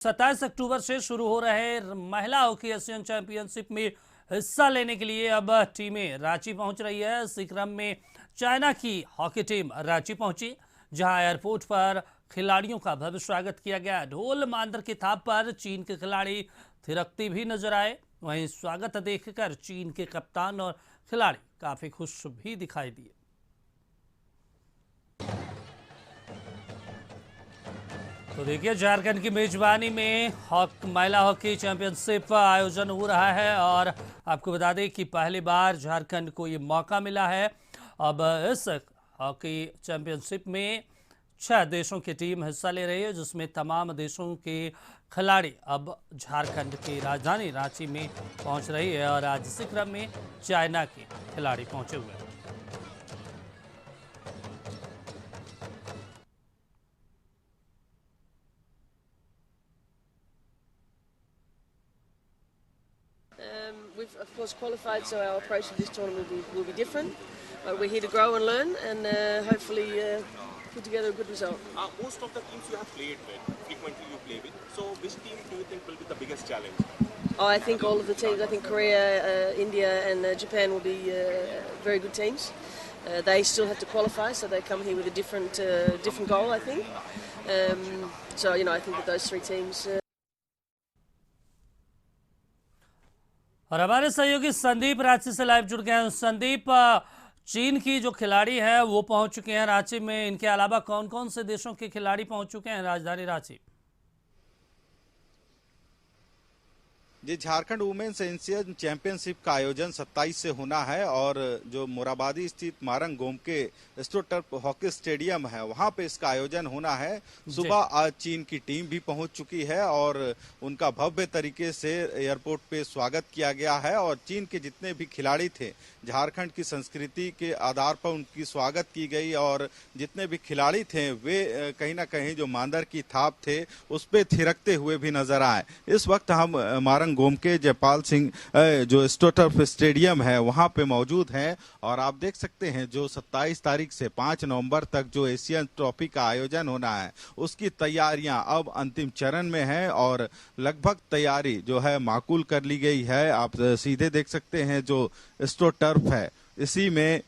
27 अक्टूबर से शुरू हो रहे महिला हॉकी एशियन चैंपियनशिप में हिस्सा लेने के लिए अब टीमें रांची पहुंच रही है। इसी क्रम में चाइना की हॉकी टीम रांची पहुंची, जहां एयरपोर्ट पर खिलाड़ियों का भव्य स्वागत किया गया। ढोल मांदर की थाप पर चीन के खिलाड़ी थिरकते भी नजर आए। वहीं स्वागत देखकर चीन के कप्तान और खिलाड़ी काफी खुश भी दिखाई दिए। तो देखिए, झारखंड की मेजबानी में महिला हॉकी चैंपियनशिप आयोजन हो रहा है और आपको बता दें कि पहली बार झारखंड को ये मौका मिला है। अब इस हॉकी चैंपियनशिप में 6 देशों की टीम हिस्सा ले रही है, जिसमें तमाम देशों के खिलाड़ी अब झारखंड की राजधानी रांची में पहुंच रही है और आज इसी क्रम में चाइना के खिलाड़ी पहुंचे हुए हैं। We've of course qualified, so our approach to this tournament will be different. We're here to grow and learn, and hopefully put together a good result. Most of the teams you have played with, frequently you play with. So, which team do you think will be the biggest challenge? I think all of the teams. I think Korea, India, and Japan will be very good teams. They still have to qualify, so they come here with a different goal, I think. So I think that those 3 teams. और हमारे सहयोगी संदीप रांची से live जुड़ गए हैं। संदीप, चीन की जो खिलाड़ी है वो पहुंच चुके हैं रांची में। इनके अलावा कौन कौन से देशों के खिलाड़ी पहुंच चुके हैं राजधानी रांची? जी, झारखंड वुमेन्स एशियन चैंपियनशिप का आयोजन 27 से होना है और जो मोराबादी स्थित Marang Gomke astroturf hockey stadium है वहां पे इसका आयोजन होना है। सुबह आज चीन की टीम भी पहुंच चुकी है और उनका भव्य तरीके से एयरपोर्ट पे स्वागत किया गया है और चीन के जितने भी खिलाड़ी थे, झारखंड की संस्कृति के आधार पर उनकी स्वागत की गई और जितने भी खिलाड़ी थे वे कहीं ना कहीं जो मांदर की थाप थे उस पे थिरकते हुए भी नजर आए। इस वक्त हम मारंग गोमके जयपाल सिंह जो एस्ट्रोटर्फ स्टेडियम है वहां पे मौजूद हैं और आप देख सकते हैं जो 27 तारीख से 5 नवंबर तक जो एशियन ट्रॉफी का आयोजन होना है उसकी तैयारियां अब अंतिम चरण में है और लगभग तैयारी जो है माकूल कर ली गई है। आप सीधे देख सकते हैं जो एस्ट्रोटर्फ है इसी में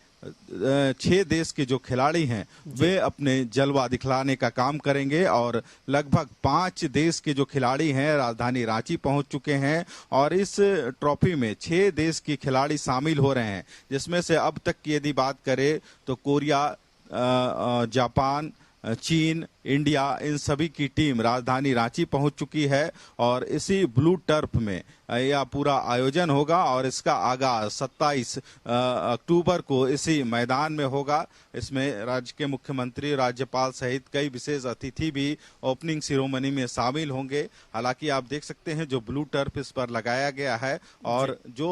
6 देश के जो खिलाड़ी हैं वे अपने जलवा दिखलाने का काम करेंगे और लगभग 5 देश के जो खिलाड़ी हैं राजधानी रांची पहुंच चुके हैं और इस ट्रॉफी में 6 देश के खिलाड़ी शामिल हो रहे हैं, जिसमें से अब तक की यदि बात करें तो कोरिया, जापान, चीन, इंडिया, इन सभी की टीम राजधानी रांची पहुंच चुकी है और इसी ब्लू टर्फ में यह पूरा आयोजन होगा और इसका आगाज 27 अक्टूबर को इसी मैदान में होगा। इसमें राज्य के मुख्यमंत्री, राज्यपाल सहित कई विशेष अतिथि भी ओपनिंग सेरेमनी में शामिल होंगे। हालांकि आप देख सकते हैं जो ब्लू टर्फ इस पर लगाया गया है और जो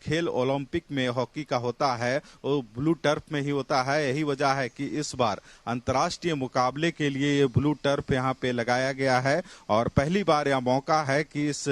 खेल ओलंपिक में हॉकी का होता है वो ब्लू टर्फ में ही होता है। यही वजह है कि इस बार अंतर्राष्ट्रीय मुकाबले के लिए ये ब्लू टर्फ यहाँ पे लगाया गया है और पहली बार यह मौका है कि इस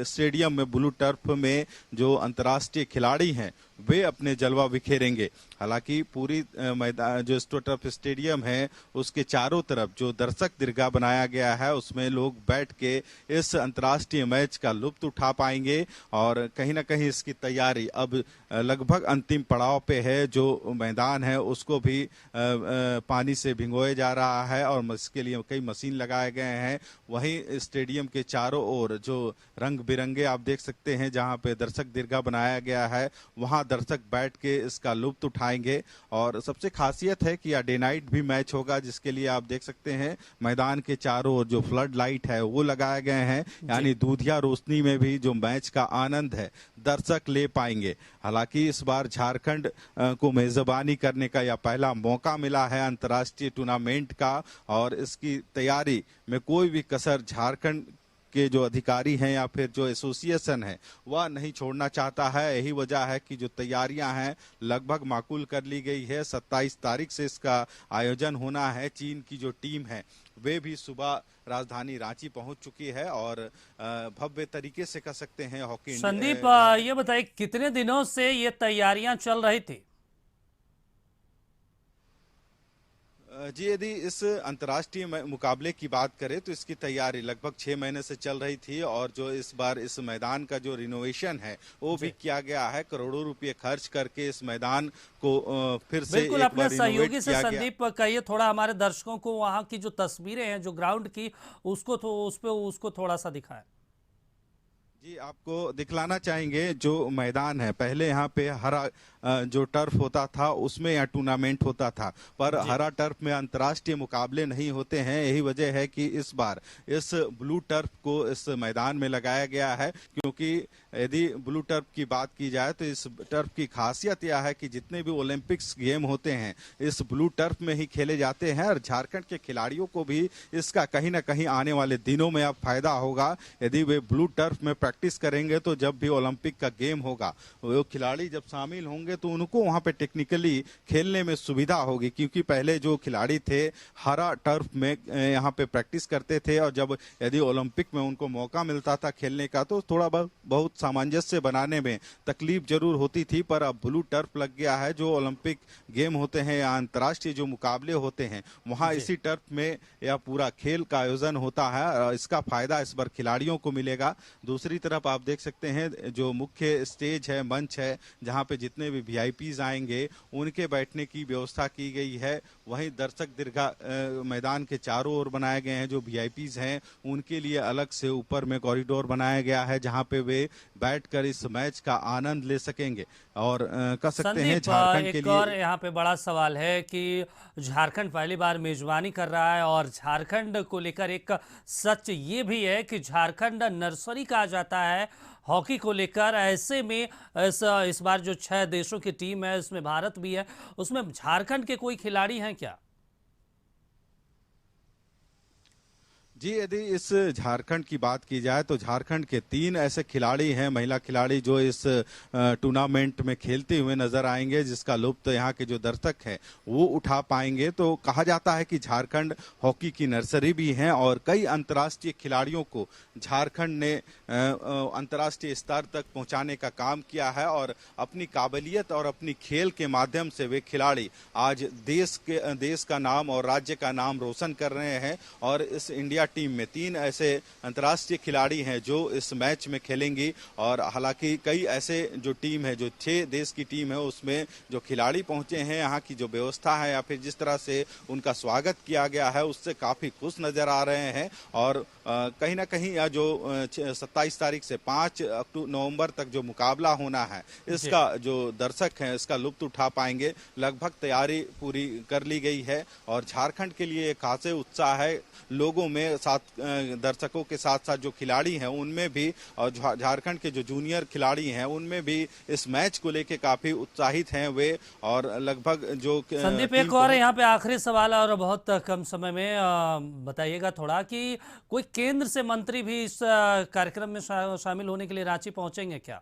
स्टेडियम में ब्लू टर्फ में जो अंतर्राष्ट्रीय खिलाड़ी हैं वे अपने जलवा बिखेरेंगे। हालांकि पूरी मैदान जो एस्ट्रोटर्फ स्टेडियम है उसके चारों तरफ जो दर्शक दीर्घा बनाया गया है उसमें लोग बैठ के इस अंतर्राष्ट्रीय मैच का लुत्फ उठा पाएंगे और कहीं ना कहीं इसकी तैयारी अब लगभग अंतिम पड़ाव पे है। जो मैदान है उसको भी पानी से भिगोया जा रहा है और इसके लिए कई मशीन लगाए गए हैं। वहीं स्टेडियम के चारों ओर जो रंग बिरंगे आप देख सकते हैं जहां पे दर्शक दीर्घा बनाया गया है वहां दर्शक बैठ के इसका लुत्फ उठाएंगे और सबसे खासियत है कि डे नाइट भी मैच होगा, जिसके लिए आप देख सकते हैं मैदान के चारों ओर जो फ्लड लाइट है वो लगाए गए हैं, यानी दूधिया रोशनी में भी जो मैच का आनंद है दर्शक ले पाएंगे। हालांकि इस बार झारखंड को मेजबानी करने का यह पहला मौका मिला है अंतर्राष्ट्रीय टूर्नामेंट का और इसकी तैयारी में कोई भी कसर झारखंड के जो अधिकारी हैं या फिर जो एसोसिएशन है वह नहीं छोड़ना चाहता है। यही वजह है कि जो तैयारियां हैं लगभग माकूल कर ली गई है। 27 तारीख से इसका आयोजन होना है। चीन की जो टीम है वे भी सुबह राजधानी रांची पहुंच चुकी है और भव्य तरीके से कह सकते हैं हॉकी। संदीप, ये बताइए कितने दिनों से ये तैयारियां चल रही थी? जी, यदि इस अंतर्राष्ट्रीय मुकाबले की बात करें तो इसकी तैयारी लगभग 6 महीने से चल रही थी और जो इस बार इस मैदान का जो रिनोवेशन है वो भी किया गया है। करोड़ों रुपए खर्च करके इस मैदान को फिर से बिल्कुल, एक अपने बार रिनोवेट सहयोगी से किया गया। संदीप कहिए थोड़ा, हमारे दर्शकों को वहां की जो तस्वीरें हैं जो ग्राउंड की, उसको तो उस पे उसको थोड़ा सा दिखाएं। जी, आपको दिखलाना चाहेंगे जो मैदान है। पहले यहाँ पे हरा जो टर्फ होता था उसमें यहाँ टूर्नामेंट होता था, पर हरा टर्फ में अंतर्राष्ट्रीय मुकाबले नहीं होते हैं। यही वजह है कि इस बार इस ब्लू टर्फ को इस मैदान में लगाया गया है, क्योंकि यदि ब्लू टर्फ की बात की जाए तो इस टर्फ की खासियत यह है कि जितने भी ओलंपिक्स गेम होते हैं इस ब्लू टर्फ में ही खेले जाते हैं और झारखंड के खिलाड़ियों को भी इसका कहीं ना कहीं आने वाले दिनों में अब फायदा होगा। यदि वे ब्लू टर्फ में प्रैक्टिस करेंगे तो जब भी ओलंपिक का गेम होगा वो खिलाड़ी जब शामिल होंगे तो उनको वहां पे टेक्निकली खेलने में सुविधा होगी, क्योंकि पहले जो खिलाड़ी थे हरा टर्फ में यहाँ पे प्रैक्टिस करते थे और जब यदि ओलंपिक में उनको मौका मिलता था खेलने का तो थोड़ा बहुत सामंजस्य बनाने में तकलीफ जरूर होती थी। पर अब ब्लू टर्फ लग गया है। जो ओलंपिक गेम होते हैं या अंतर्राष्ट्रीय जो मुकाबले होते हैं वहां इसी टर्फ में यह पूरा खेल का आयोजन होता है और इसका फायदा इस बार खिलाड़ियों को मिलेगा। दूसरी तरफ आप देख सकते हैं जो मुख्य स्टेज है, मंच है, जहां पे जितने भी वीआईपीज आएंगे उनके बैठने की व्यवस्था की गई है। वहीं दर्शक दीर्घा मैदान के चारों ओर बनाए गए हैं। जो वीआईपीज हैं उनके लिए अलग से ऊपर में कॉरिडोर बनाया गया है जहां पे वे बैठकर इस मैच का आनंद ले सकेंगे। और कह सकते हैं झारखंड के एक लिए और यहाँ पे बड़ा सवाल है कि झारखंड पहली बार मेजबानी कर रहा है और झारखंड को लेकर एक सच ये भी है कि झारखंड नर्सरी कहा जाता है हॉकी को लेकर। ऐसे में इस बार जो 6 देशों की टीम है उसमें भारत भी है, उसमें झारखंड के कोई खिलाड़ी हैं क्या? जी, यदि इस झारखंड की बात की जाए तो झारखंड के 3 ऐसे खिलाड़ी हैं, महिला खिलाड़ी, जो इस टूर्नामेंट में खेलते हुए नजर आएंगे, जिसका लुत्फ यहाँ के जो दर्शक हैं वो उठा पाएंगे। तो कहा जाता है कि झारखंड हॉकी की नर्सरी भी है और कई अंतर्राष्ट्रीय खिलाड़ियों को झारखंड ने अंतर्राष्ट्रीय स्तर तक पहुंचाने का काम किया है और अपनी काबिलियत और अपनी खेल के माध्यम से वे खिलाड़ी आज देश का नाम और राज्य का नाम रोशन कर रहे हैं। और इस इंडिया टीम में 3 ऐसे अंतर्राष्ट्रीय खिलाड़ी हैं जो इस मैच में खेलेंगी। और हालांकि कई ऐसे जो टीम है, जो 6 देश की टीम है, उसमें जो खिलाड़ी पहुंचे हैं, यहाँ की जो व्यवस्था है या फिर जिस तरह से उनका स्वागत किया गया है उससे काफी खुश नजर आ रहे हैं। और कहीं ना कहीं यह जो 27 तारीख से 5 नवंबर तक जो मुकाबला होना है इसका जो दर्शक हैं इसका लुत्फ उठा पाएंगे। लगभग तैयारी पूरी कर ली गई है और झारखंड के लिए खासे उत्साह है लोगों में, साथ दर्शकों के साथ साथ जो खिलाड़ी हैं उनमें भी, और झारखंड के जो जूनियर खिलाड़ी हैं उनमें भी इस मैच को लेके काफी उत्साहित हैं वे। और लगभग जो संदीप, एक और यहाँ पे आखिरी सवाल है और बहुत कम समय में बताइएगा थोड़ा कि कोई केंद्र से मंत्री भी इस कार्यक्रम में शामिल होने के लिए रांची पहुंचेंगे क्या?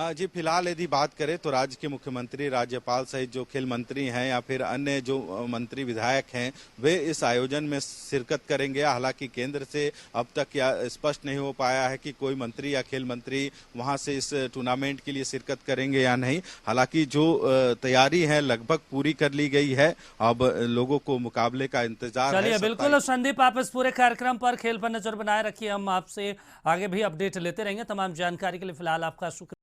जी, फिलहाल यदि बात करें तो राज्य के मुख्यमंत्री, राज्यपाल सहित जो खेल मंत्री हैं या फिर अन्य जो मंत्री विधायक हैं वे इस आयोजन में शिरकत करेंगे। हालांकि केंद्र से अब तक या स्पष्ट नहीं हो पाया है कि कोई मंत्री या खेल मंत्री वहां से इस टूर्नामेंट के लिए शिरकत करेंगे या नहीं। हालांकि जो तैयारी है लगभग पूरी कर ली गई है। अब लोगों को मुकाबले का इंतजार है। चलिए, बिल्कुल संदीप, आप इस पूरे कार्यक्रम पर, खेल पर नजर बनाए रखिए। हम आपसे आगे भी अपडेट लेते रहेंगे। तमाम जानकारी के लिए फिलहाल आपका शुक्रिया।